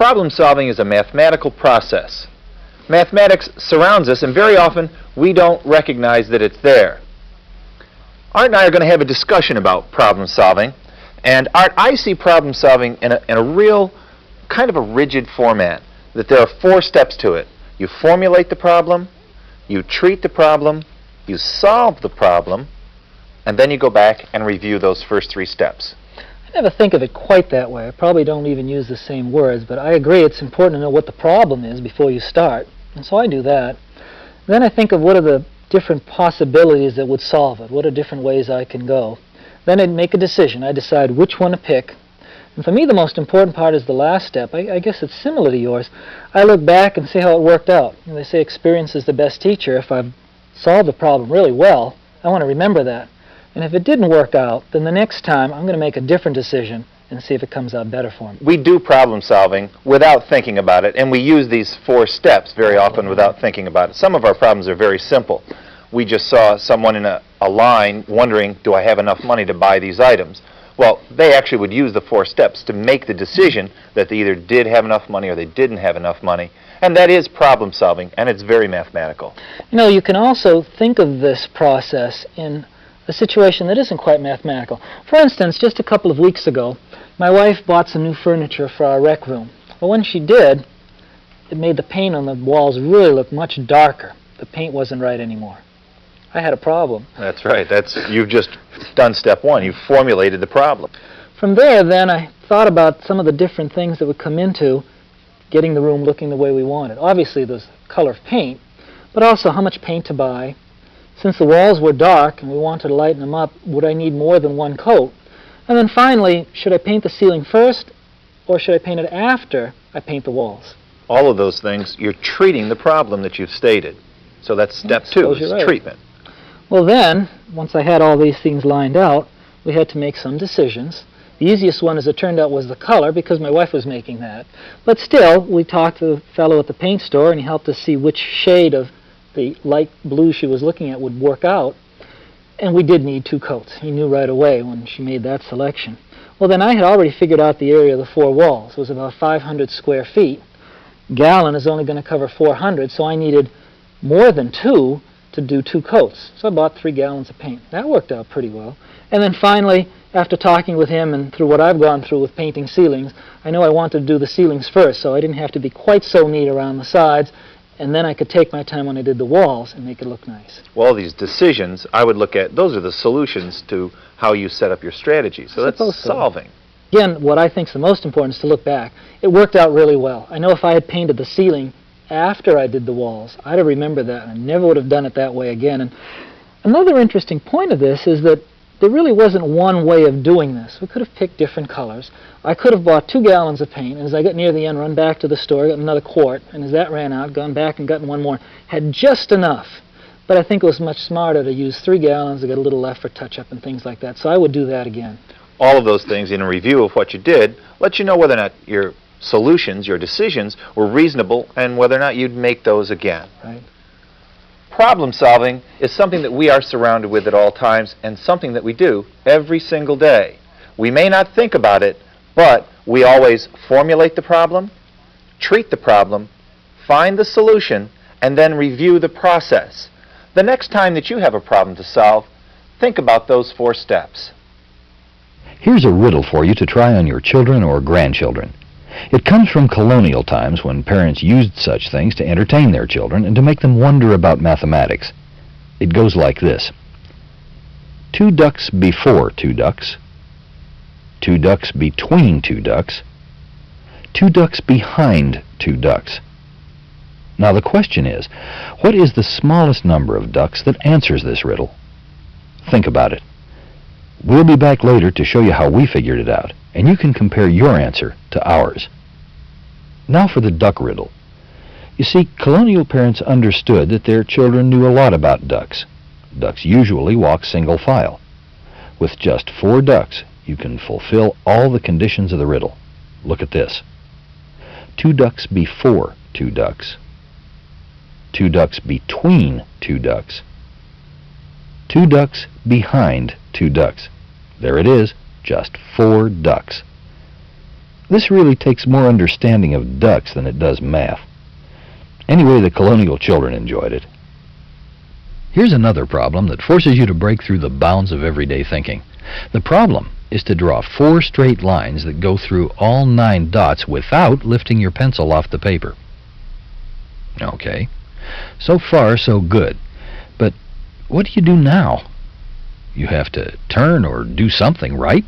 Problem solving is a mathematical process. Mathematics surrounds us, and very often we don't recognize that it's there. Art and I are going to have a discussion about problem solving. And Art, I see problem solving in a real kind of a rigid format, that there are 4 steps to it. You formulate the problem, you treat the problem, you solve the problem, and then you go back and review those first 3 steps. I never think of it quite that way. I probably don't even use the same words, but I agree it's important to know what the problem is before you start. And so I do that. Then I think of what are the different possibilities that would solve it. What are different ways I can go? Then I'd make a decision. I decide which one to pick. And for me, the most important part is the last step. I guess it's similar to yours. I look back and see how it worked out. They say experience is the best teacher. If I've solved the problem really well, I want to remember that. And if it didn't work out, then the next time I'm going to make a different decision and see if it comes out better for me. We do problem solving without thinking about it, and we use these 4 steps very often without thinking about it. Some of our problems are very simple. We just saw someone in a line wondering, do I have enough money to buy these items? Well, they actually would use the 4 steps to make the decision that they either did have enough money or they didn't have enough money. And that is problem solving, and it's very mathematical. You can also think of this process in a situation that isn't quite mathematical. For instance, just a couple of weeks ago, my wife bought some new furniture for our rec room. Well, when she did, it made the paint on the walls really look much darker. The paint wasn't right anymore. I had a problem. That's right. You've just done step 1. You've formulated the problem. From there, then, I thought about some of the different things that would come into getting the room looking the way we wanted. Obviously, there's color of paint, but also how much paint to buy. Since the walls were dark and we wanted to lighten them up, would I need more than 1 coat? And then finally, should I paint the ceiling first, or should I paint it after I paint the walls? All of those things, you're treating the problem that you've stated. So that's step 2, is right. Treatment. Well then, once I had all these things lined out, we had to make some decisions. The easiest one, as it turned out, was the color, because my wife was making that. But still, we talked to the fellow at the paint store, and he helped us see which shade of the light blue she was looking at would work out. And we did need 2 coats. He knew right away when she made that selection. Well, then I had already figured out the area of the 4 walls. It was about 500 square feet. Gallon is only going to cover 400, so I needed more than 2 to do 2 coats. So I bought 3 gallons of paint. That worked out pretty well. And then finally, after talking with him and through what I've gone through with painting ceilings, I know I wanted to do the ceilings first, so I didn't have to be quite so neat around the sides, and then I could take my time when I did the walls and make it look nice. Well, these decisions, I would look at, those are the solutions to how you set up your strategy. So that's solving. Again, what I think is the most important is to look back. It worked out really well. I know if I had painted the ceiling after I did the walls, I'd have remembered that, and I never would have done it that way again. And another interesting point of this is that there really wasn't one way of doing this. We could have picked different colors. I could have bought 2 gallons of paint, and as I got near the end, run back to the store, got another quart, and as that ran out, gone back and gotten 1 more. Had just enough. But I think it was much smarter to use 3 gallons to get a little left for touch-up and things like that. So I would do that again. All of those things in a review of what you did let you know whether or not your solutions, your decisions, were reasonable and whether or not you'd make those again. Right. Problem solving is something that we are surrounded with at all times, and something that we do every single day. We may not think about it, but we always formulate the problem, treat the problem, find the solution, and then review the process. The next time that you have a problem to solve, think about those 4 steps. Here's a riddle for you to try on your children or grandchildren. It comes from colonial times when parents used such things to entertain their children and to make them wonder about mathematics. It goes like this. 2 ducks before 2 ducks, 2 ducks between 2 ducks, 2 ducks behind 2 ducks. Now the question is, what is the smallest number of ducks that answers this riddle? Think about it. We'll be back later to show you how we figured it out, and you can compare your answer to ours. Now for the duck riddle. You see, colonial parents understood that their children knew a lot about ducks. Ducks usually walk single file. With just 4 ducks, you can fulfill all the conditions of the riddle. Look at this. 2 ducks before 2 ducks. 2 ducks between 2 ducks. 2 ducks behind 2 ducks. There it is, just 4 ducks. This really takes more understanding of ducks than it does math. Anyway, the colonial children enjoyed it. Here's another problem that forces you to break through the bounds of everyday thinking. The problem is to draw 4 straight lines that go through all 9 dots without lifting your pencil off the paper. Okay, so far so good. But what do you do now? You have to turn or do something, right?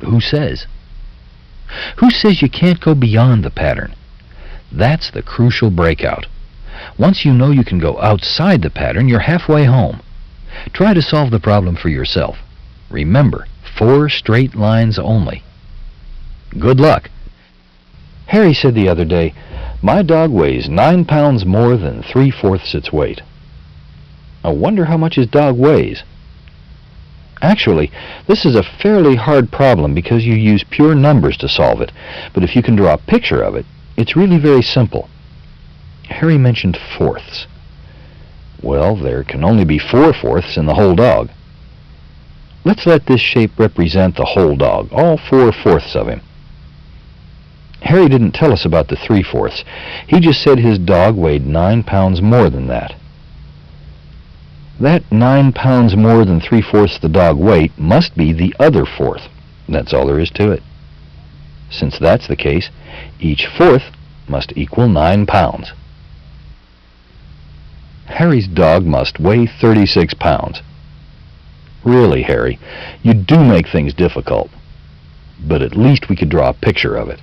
Who says? Who says you can't go beyond the pattern? That's the crucial breakout. Once you know you can go outside the pattern, you're halfway home. Try to solve the problem for yourself. Remember, 4 straight lines only. Good luck. Harry said the other day, "My dog weighs 9 pounds more than 3/4 its weight." I wonder how much his dog weighs. Actually, this is a fairly hard problem because you use pure numbers to solve it, but if you can draw a picture of it, it's really very simple. Harry mentioned fourths. Well, there can only be 4/4 in the whole dog. Let's let this shape represent the whole dog, all 4/4 of him. Harry didn't tell us about the 3/4. He just said his dog weighed 9 pounds more than that. That 9 pounds more than 3/4 the dog weight must be the other fourth. That's all there is to it. Since that's the case, each fourth must equal 9 pounds. Harry's dog must weigh 36 pounds. Really, Harry, you do make things difficult. But at least we could draw a picture of it.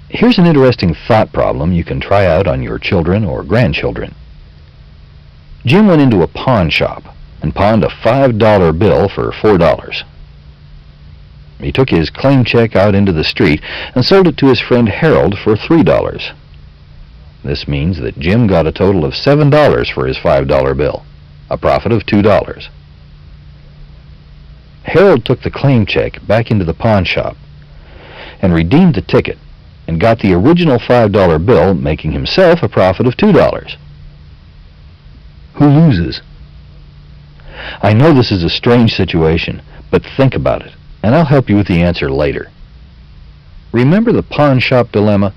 Here's an interesting thought problem you can try out on your children or grandchildren. Jim went into a pawn shop and pawned a $5 bill for $4. He took his claim check out into the street and sold it to his friend Harold for $3. This means that Jim got a total of $7 for his $5 bill, a profit of $2. Harold took the claim check back into the pawn shop and redeemed the ticket and got the original $5 bill, making himself a profit of $2. Who loses? I know this is a strange situation, but think about it, and I'll help you with the answer later. Remember the pawn shop dilemma?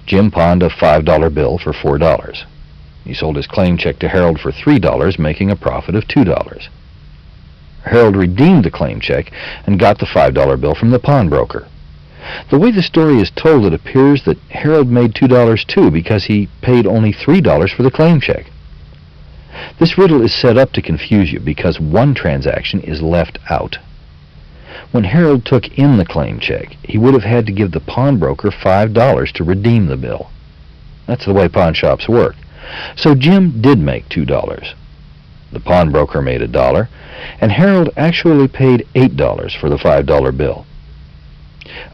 Jim pawned a $5 bill for $4. He sold his claim check to Harold for $3, making a profit of $2. Harold redeemed the claim check and got the $5 bill from the pawnbroker. The way the story is told, it appears that Harold made $2 too because he paid only $3 for the claim check. This riddle is set up to confuse you because one transaction is left out. When Harold took in the claim check, he would have had to give the pawnbroker $5 to redeem the bill. That's the way pawn shops work. So Jim did make $2. The pawnbroker made $1, and Harold actually paid $8 for the $5 bill.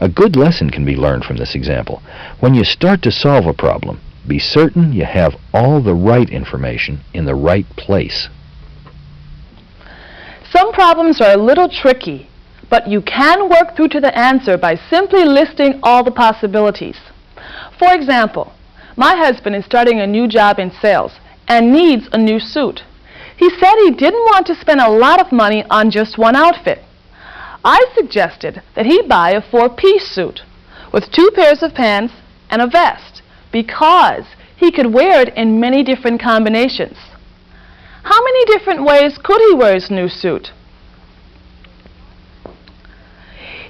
A good lesson can be learned from this example. When you start to solve a problem, be certain you have all the right information in the right place. Some problems are a little tricky, but you can work through to the answer by simply listing all the possibilities. For example, my husband is starting a new job in sales and needs a new suit. He said he didn't want to spend a lot of money on just one outfit. I suggested that he buy a 4-piece suit with 2 pairs of pants and a vest because he could wear it in many different combinations. How many different ways could he wear his new suit?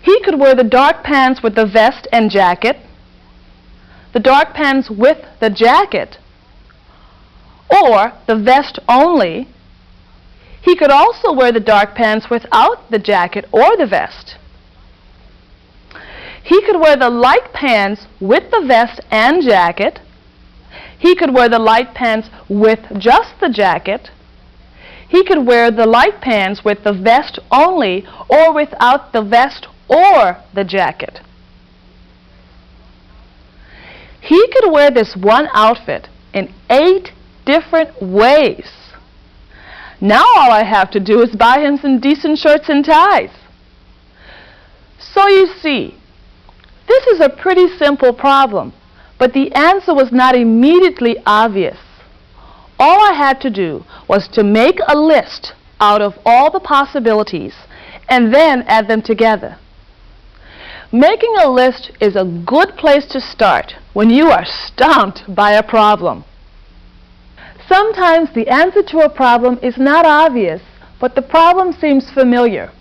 He could wear the dark pants with the vest and jacket, the dark pants with the jacket, or the vest only. He could also wear the dark pants without the jacket or the vest. He could wear the light pants with the vest and jacket. He could wear the light pants with just the jacket. He could wear the light pants with the vest only or without the vest or the jacket. He could wear this one outfit in 8 different ways. Now all I have to do is buy him some decent shirts and ties. So you see, this is a pretty simple problem, but the answer was not immediately obvious. All I had to do was to make a list out of all the possibilities and then add them together. Making a list is a good place to start when you are stumped by a problem. Sometimes the answer to a problem is not obvious, but the problem seems familiar.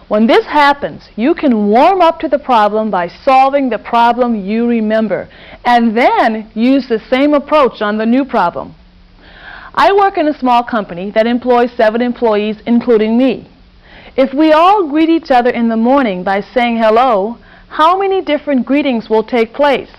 When this happens, you can warm up to the problem by solving the problem you remember, and then use the same approach on the new problem. I work in a small company that employs 7 employees, including me. If we all greet each other in the morning by saying hello, how many different greetings will take place?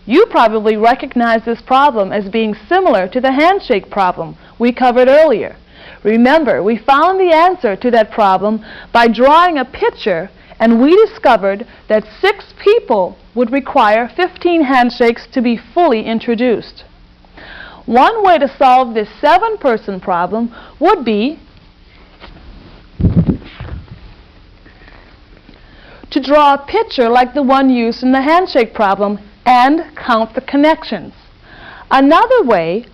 You probably recognize this problem as being similar to the handshake problem we covered earlier. Remember, we found the answer to that problem by drawing a picture, and we discovered that 6 people would require 15 handshakes to be fully introduced. One way to solve this 7-person problem would be to draw a picture like the one used in the handshake problem and count the connections. Another way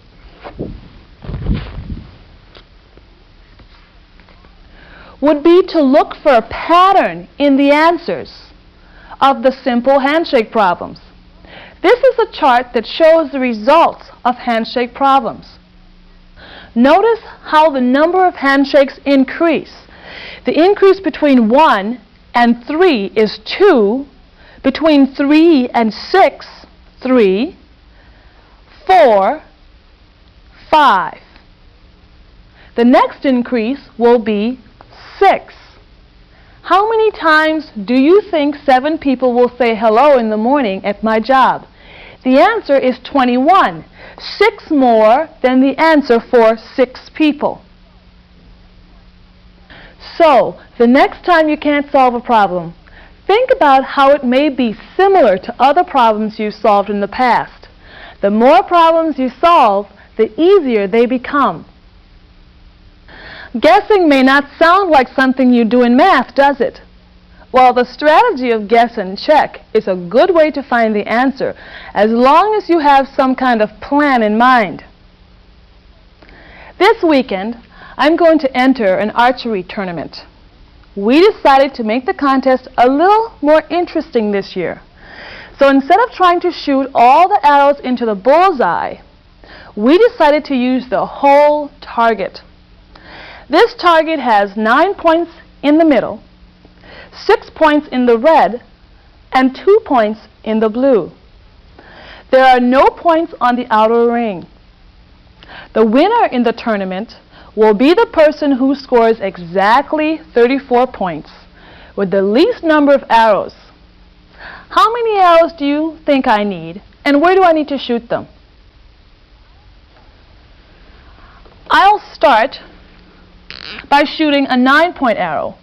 would be to look for a pattern in the answers of the simple handshake problems. This is a chart that shows the results of handshake problems. Notice how the number of handshakes increase. The increase between 1 and 3 is 2, between 3 and 6, 3, 4, 5. The next increase will be 6. How many times do you think 7 people will say hello in the morning at my job? The answer is 21, 6 more than the answer for 6 people. So, the next time you can't solve a problem, think about how it may be similar to other problems you solved in the past. The more problems you solve, the easier they become. Guessing may not sound like something you do in math, does it? Well, the strategy of guess and check is a good way to find the answer, as long as you have some kind of plan in mind. This weekend, I'm going to enter an archery tournament. We decided to make the contest a little more interesting this year. So instead of trying to shoot all the arrows into the bullseye, we decided to use the whole target. This target has 9 points in the middle, 6 points in the red, and 2 points in the blue. There are no points on the outer ring. The winner in the tournament will be the person who scores exactly 34 points with the least number of arrows. How many arrows do you think I need, and where do I need to shoot them? I'll start by shooting a 9-point arrow.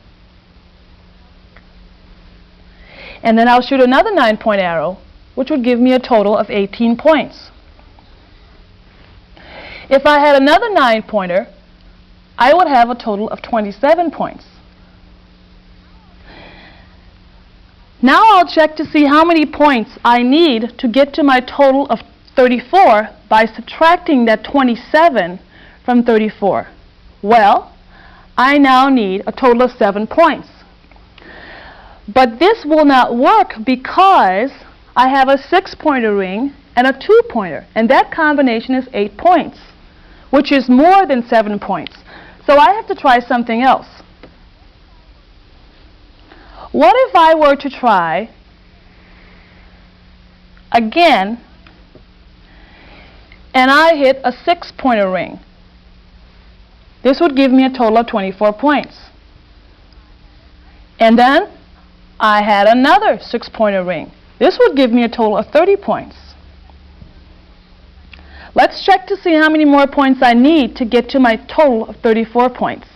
And then I'll shoot another 9-point arrow, which would give me a total of 18 points. If I had another 9-pointer, I would have a total of 27 points. Now I'll check to see how many points I need to get to my total of 34 by subtracting that 27 from 34. Well, I now need a total of 7 points. But this will not work because I have a 6-pointer ring and a 2-pointer, and that combination is 8 points, which is more than 7 points. So I have to try something else. What if I were to try again and I hit a 6-pointer ring? This would give me a total of 24 points. And then I had another 6-pointer ring. This would give me a total of 30 points. Let's check to see how many more points I need to get to my total of 34 points.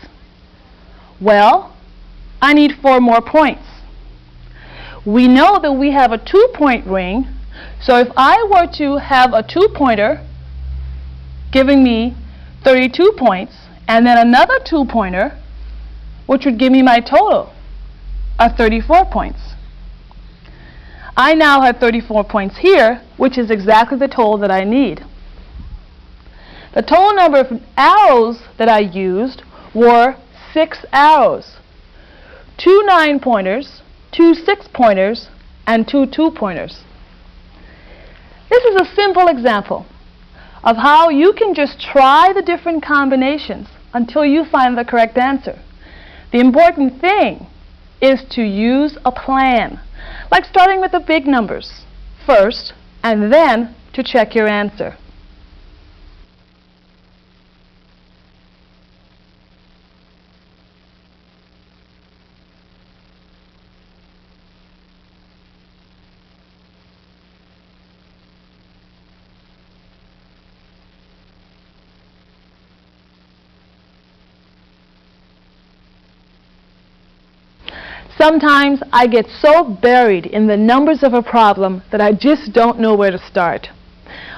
Well, I need 4 more points. We know that we have a 2-point ring, so if I were to have a 2-pointer giving me 32 points, and then another 2-pointer, which would give me my total of 34 points. I now have 34 points here, which is exactly the total that I need. The total number of arrows that I used were 6 arrows. 2 9-pointers 2 6-pointers, and 2 2-pointers. This is a simple example of how you can just try the different combinations until you find the correct answer. The important thing is to use a plan, like starting with the big numbers first and then to check your answer. Sometimes I get so buried in the numbers of a problem that I just don't know where to start.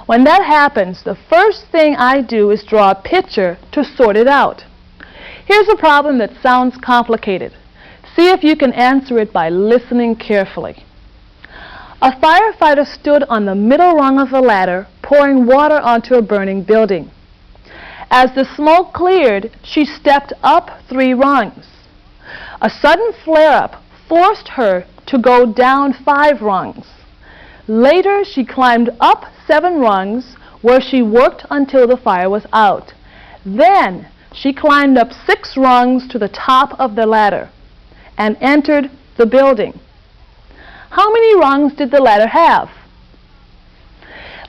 When that happens, the first thing I do is draw a picture to sort it out. Here's a problem that sounds complicated. See if you can answer it by listening carefully. A firefighter stood on the middle rung of a ladder, pouring water onto a burning building. As the smoke cleared, she stepped up 3 rungs. A sudden flare-up forced her to go down 5 rungs. Later, she climbed up 7 rungs, where she worked until the fire was out. Then, she climbed up 6 rungs to the top of the ladder and entered the building. How many rungs did the ladder have?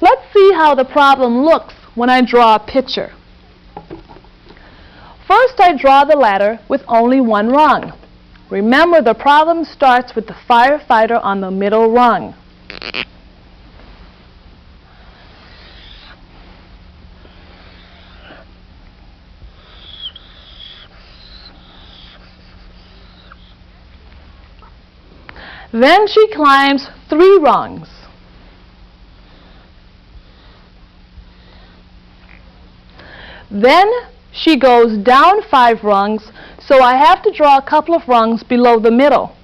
Let's see how the problem looks when I draw a picture. First, I draw the ladder with only 1 rung. Remember, the problem starts with the firefighter on the middle rung. Then she climbs 3 rungs. Then she goes down 5 rungs, so I have to draw a couple of rungs below the middle.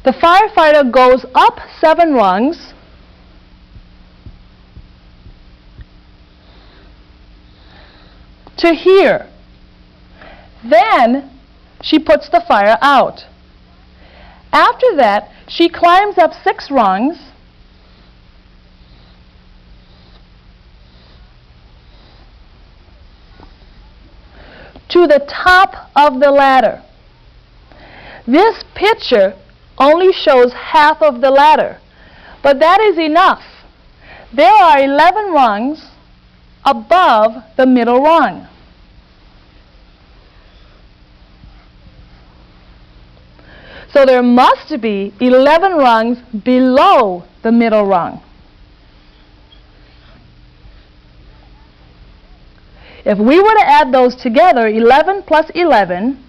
The firefighter goes up 7 rungs, to here. Then she puts the fire out. After that, she climbs up 6 rungs to the top of the ladder. This picture only shows half of the ladder, but that is enough. There are 11 rungs above the middle rung. So there must be 11 rungs below the middle rung. If we were to add those together, 11 plus 11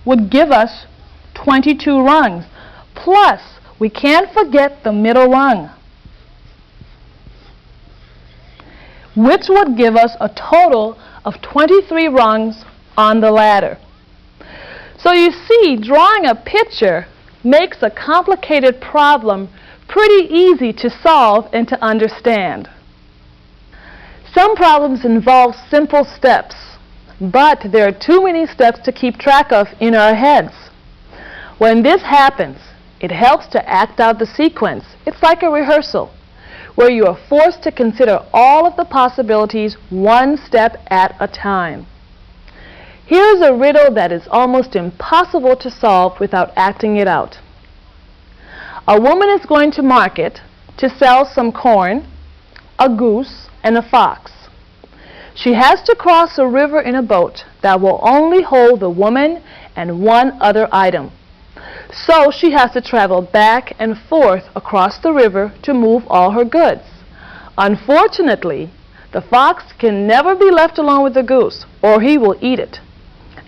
would give us 22 rungs. Plus, we can't forget the middle rung, which would give us a total of 23 rungs on the ladder. So you see, drawing a picture makes a complicated problem pretty easy to solve and to understand. Some problems involve simple steps, but there are too many steps to keep track of in our heads. When this happens, it helps to act out the sequence. It's like a rehearsal, where you are forced to consider all of the possibilities one step at a time. Here's a riddle that is almost impossible to solve without acting it out. A woman is going to market to sell some corn, a goose, and a fox. She has to cross a river in a boat that will only hold the woman and 1 other item. So she has to travel back and forth across the river to move all her goods. Unfortunately, the fox can never be left alone with the goose, or he will eat it.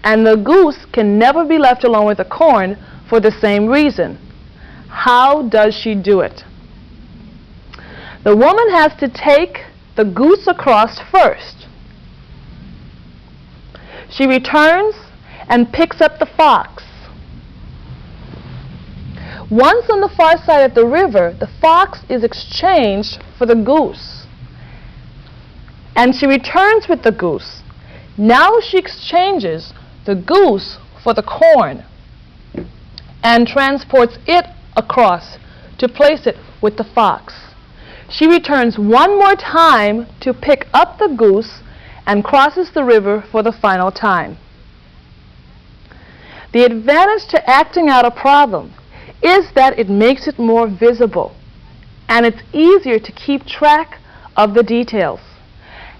And the goose can never be left alone with the corn for the same reason. How does she do it? The woman has to take the goose across first. She returns and picks up the fox. Once on the far side of the river, the fox is exchanged for the goose, and she returns with the goose. Now she exchanges the goose for the corn and transports it across to place it with the fox. She returns one more time to pick up the goose and crosses the river for the final time. The advantage to acting out a problem is that it makes it more visible, and it's easier to keep track of the details.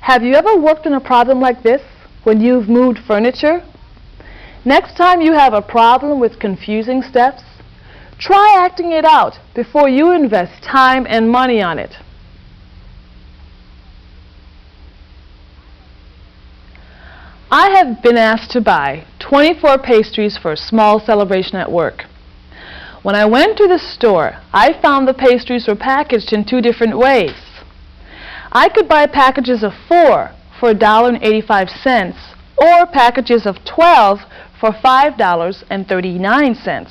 Have you ever worked on a problem like this when you've moved furniture? Next time you have a problem with confusing steps, try acting it out before you invest time and money on it. I have been asked to buy 24 pastries for a small celebration at work. When I went to the store, I found the pastries were packaged in two different ways. I could buy packages of 4 for $1.85 or packages of 12 for $5.39.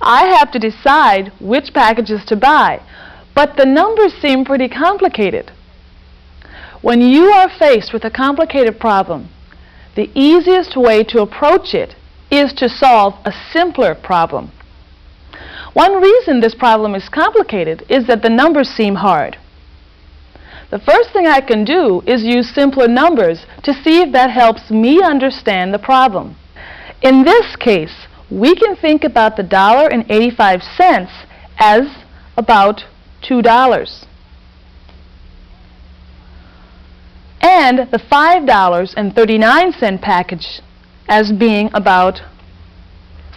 I have to decide which packages to buy, but the numbers seem pretty complicated. When you are faced with a complicated problem, the easiest way to approach it is to solve a simpler problem. One reason this problem is complicated is that the numbers seem hard. The first thing I can do is use simpler numbers to see if that helps me understand the problem. In this case, we can think about the $1.85 as about $2. And the $5.39 package as being about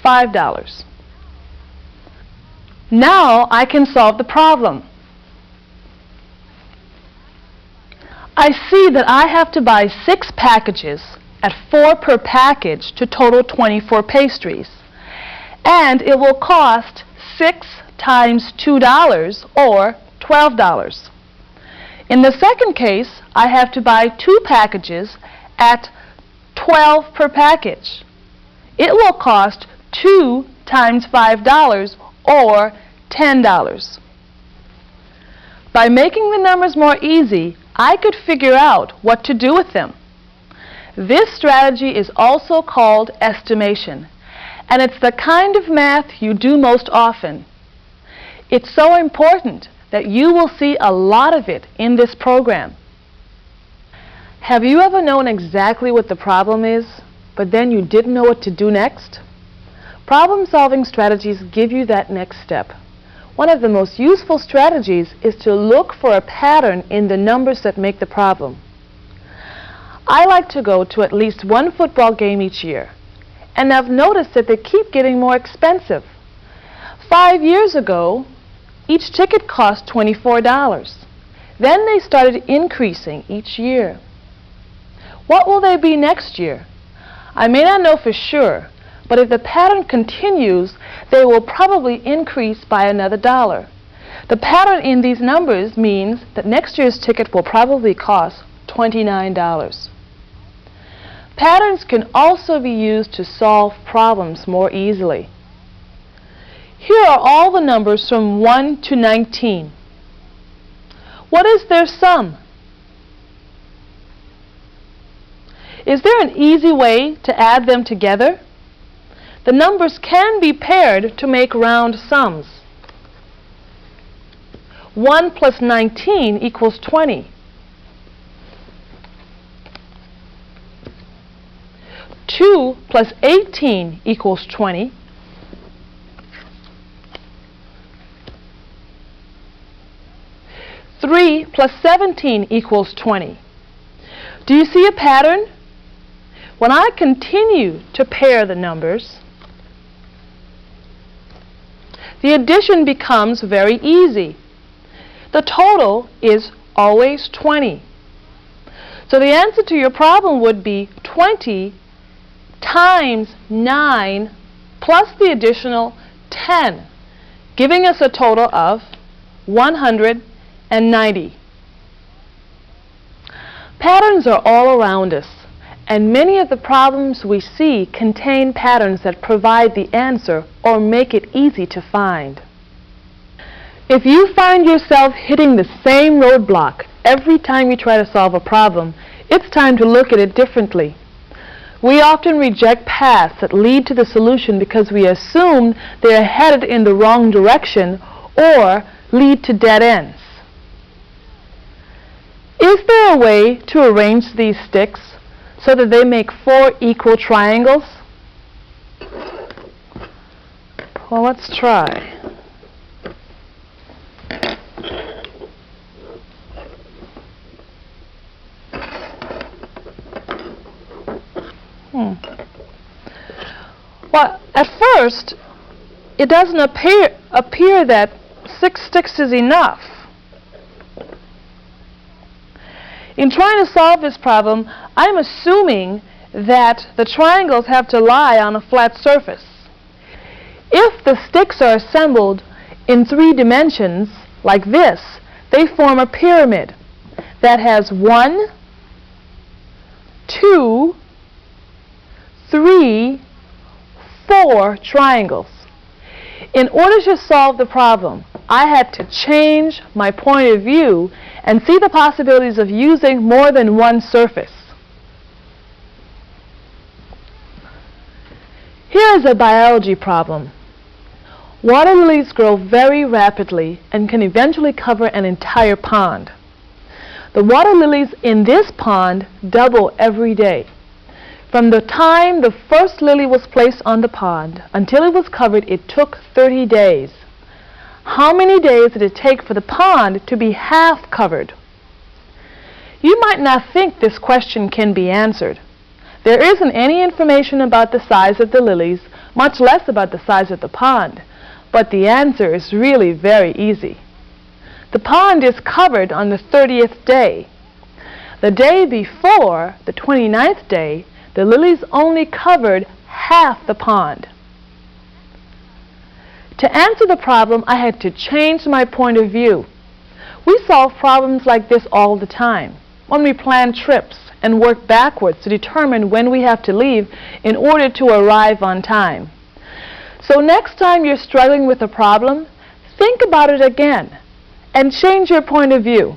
$5. Now I can solve the problem. I see that I have to buy 6 packages at 4 per package to total 24 pastries. And it will cost 6 times $2 or $12. In the second case, I have to buy 2 packages at 12 per package. It will cost 2 times $5 or $10. By making the numbers more easy, I could figure out what to do with them. This strategy is also called estimation, and it's the kind of math you do most often. It's so important that you will see a lot of it in this program. Have you ever known exactly what the problem is, but then you didn't know what to do next? Problem-solving strategies give you that next step. One of the most useful strategies is to look for a pattern in the numbers that make the problem. I like to go to at least one football game each year, and I've noticed that they keep getting more expensive. 5 years ago, each ticket cost $24. Then they started increasing each year. What will they be next year? I may not know for sure, but if the pattern continues, they will probably increase by another $1. The pattern in these numbers means that next year's ticket will probably cost $29. Patterns can also be used to solve problems more easily. Here are all the numbers from 1 to 19. What is their sum? Is there an easy way to add them together? The numbers can be paired to make round sums. 1 plus 19 equals 20. 2 plus 18 equals 20. 3 plus 17 equals 20. Do you see a pattern? When I continue to pair the numbers, the addition becomes very easy. The total is always 20. So the answer to your problem would be 20 times 9 plus the additional 10, giving us a total of 190. Patterns are all around us, And many of the problems we see contain patterns that provide the answer or make it easy to find. If you find yourself hitting the same roadblock every time you try to solve a problem, it's time to look at it differently. We often reject paths that lead to the solution because we assume they are headed in the wrong direction or lead to dead ends. Is there a way to arrange these sticks so that they make 4 equal triangles? Well, let's try. Well, at first, it doesn't appear that 6 sticks is enough. In trying to solve this problem, I'm assuming that the triangles have to lie on a flat surface. If the sticks are assembled in 3 dimensions, like this, they form a pyramid that has 1, 2, 3, 4 triangles. In order to solve the problem, I had to change my point of view and see the possibilities of using more than one surface. Here is a biology problem. Water lilies grow very rapidly and can eventually cover an entire pond. The water lilies in this pond double every day. From the time the first lily was placed on the pond until it was covered, it took 30 days. How many days did it take for the pond to be half covered? You might not think this question can be answered. There isn't any information about the size of the lilies, much less about the size of the pond. But the answer is really very easy. The pond is covered on the 30th day. The day before, the 29th day, the lilies only covered half the pond. To answer the problem, I had to change my point of view. We solve problems like this all the time, when we plan trips and work backwards to determine when we have to leave in order to arrive on time. So next time you're struggling with a problem, think about it again and change your point of view.